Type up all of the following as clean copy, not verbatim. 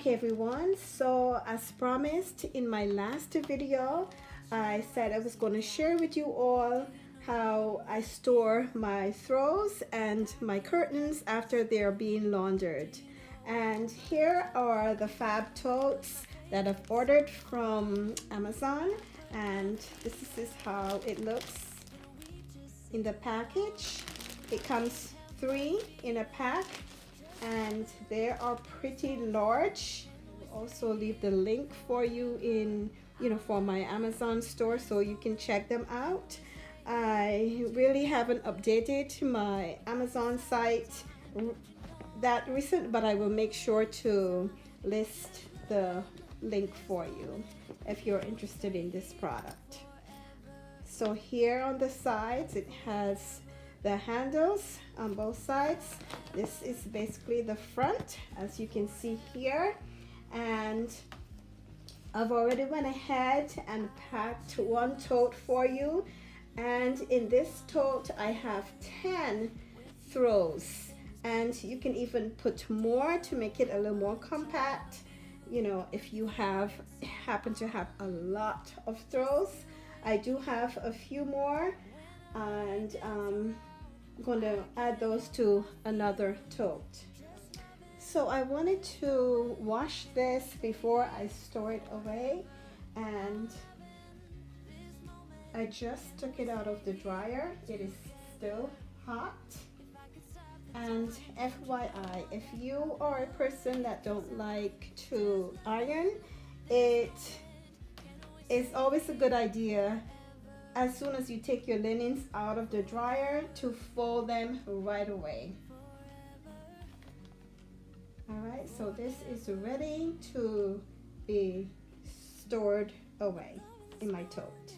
Okay everyone, so as promised in my last video, I said I was going to share with you all how I store my throws and my curtains after they're being laundered. And here are the Fabtotes that I've ordered from Amazon, and this is how it looks in the package. It comes 3 in a pack, and they are pretty large. I'll also leave the link for you in for my Amazon store so you can check them out. I really haven't updated my Amazon site that recent, but I will make sure to list the link for you if you're interested in this product. So here on the sides it has the handles on both sides. This is basically the front, as you can see here, and I've already went ahead and packed one tote for you, and in this tote I have 10 throws, and you can even put more to make it a little more compact, if you happen to have a lot of throws. I do have a few more, and I'm going to add those to another tote. So I wanted to wash this before I store it away, and I just took it out of the dryer. It is still hot. And FYI, if you are a person that don't like to iron, it is always a good idea as soon as you take your linens out of the dryer to fold them right away. Alright, so this is ready to be stored away in my tote.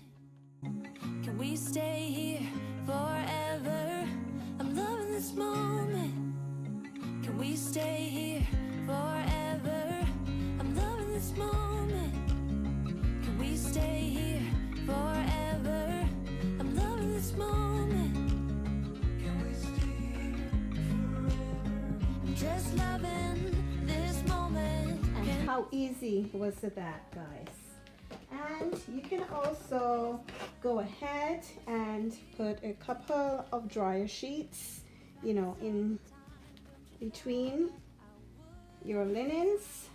Can we stay here forever? I'm loving this moment. Can we stay here forever? I'm loving this moment. Can we stay here forever? I'm loving this moment. Can we stay here forever? I'm just loving this moment. And how easy was that, guys? And you can also go ahead and put a couple of dryer sheets, in between your linens,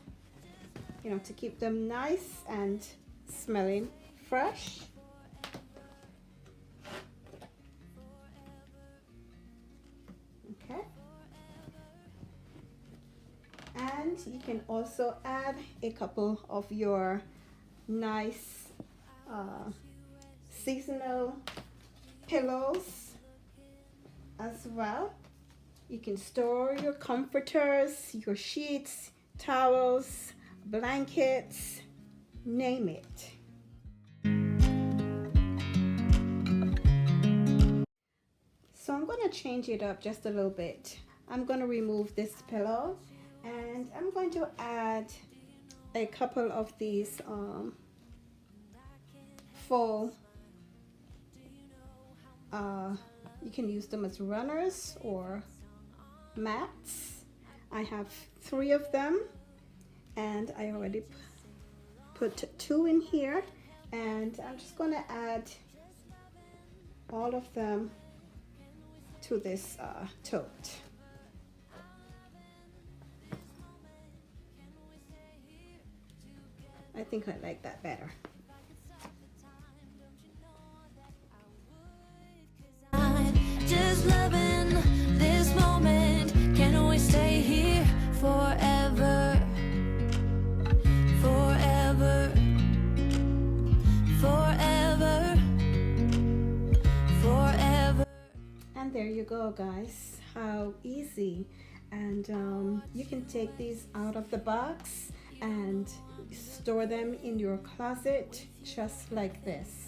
to keep them nice and smelling fresh. Okay. And you can also add a couple of your nice seasonal pillows as well. You can store your comforters, your sheets, towels, blankets, name it. So I'm going to change it up just a little bit. I'm going to remove this pillow, and I'm going to add a couple of these full, you can use them as runners or mats. I have 3 of them, and I already put 2 in here, and I'm just going to add all of them to this tote. I think I like that better. Just loving this moment. Can we stay here forever? Forever. Forever. Forever. And there you go, guys. How easy. And you can take these out of the box and store them in your closet just like this.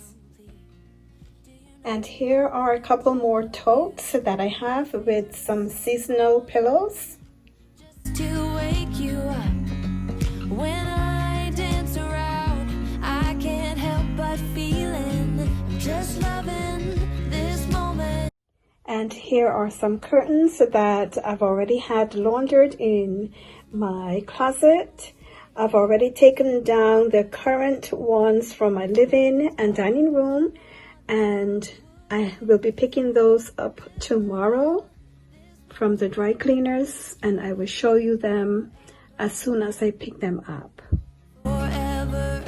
And here are a couple more totes that I have with some seasonal pillows. Just to wake you up when I dance around, I can't help but feeling I'm just loving this moment. And here are some curtains that I've already had laundered in my closet. I've already taken down the current ones from my living and dining room, and I will be picking those up tomorrow from the dry cleaners, and I will show you them as soon as I pick them up. Forever,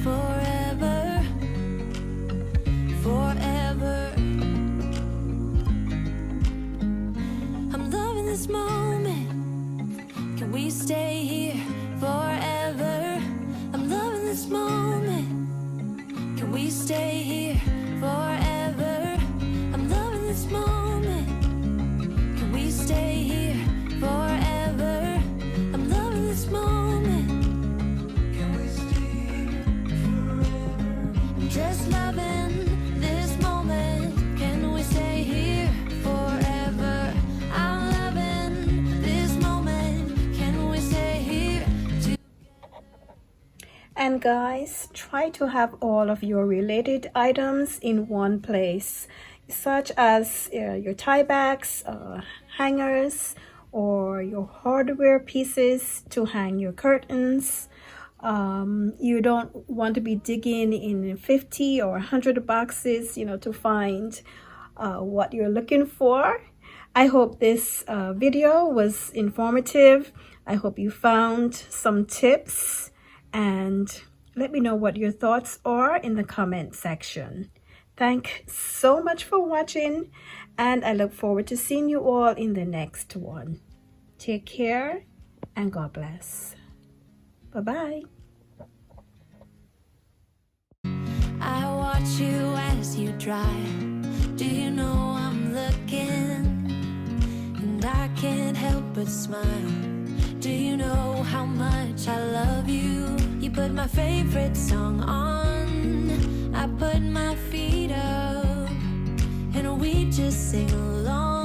forever, forever. I'm loving this moment. Can we stay here forever? I'm loving this moment. Can we stay here forever? I'm loving this moment. Can we stay here forever? I'm loving this moment. Can we stay here forever? I'm just loving this moment. Can we stay here forever? I'm loving this moment. Can we stay here together? And guys, try to have all of your related items in one place, such as your tie backs, hangers, or your hardware pieces to hang your curtains. You don't want to be digging in 50 or 100 boxes, to find what you're looking for. I hope this video was informative. I hope you found some tips, and let me know what your thoughts are in the comment section. Thanks so much for watching, and I look forward to seeing you all in the next one. Take care and God bless. Bye-bye. I watch you as you drive. Do you know I'm looking? And I can't help but smile. Do you know how much I love you? You put my favorite song on. I put my feet up and we just sing along.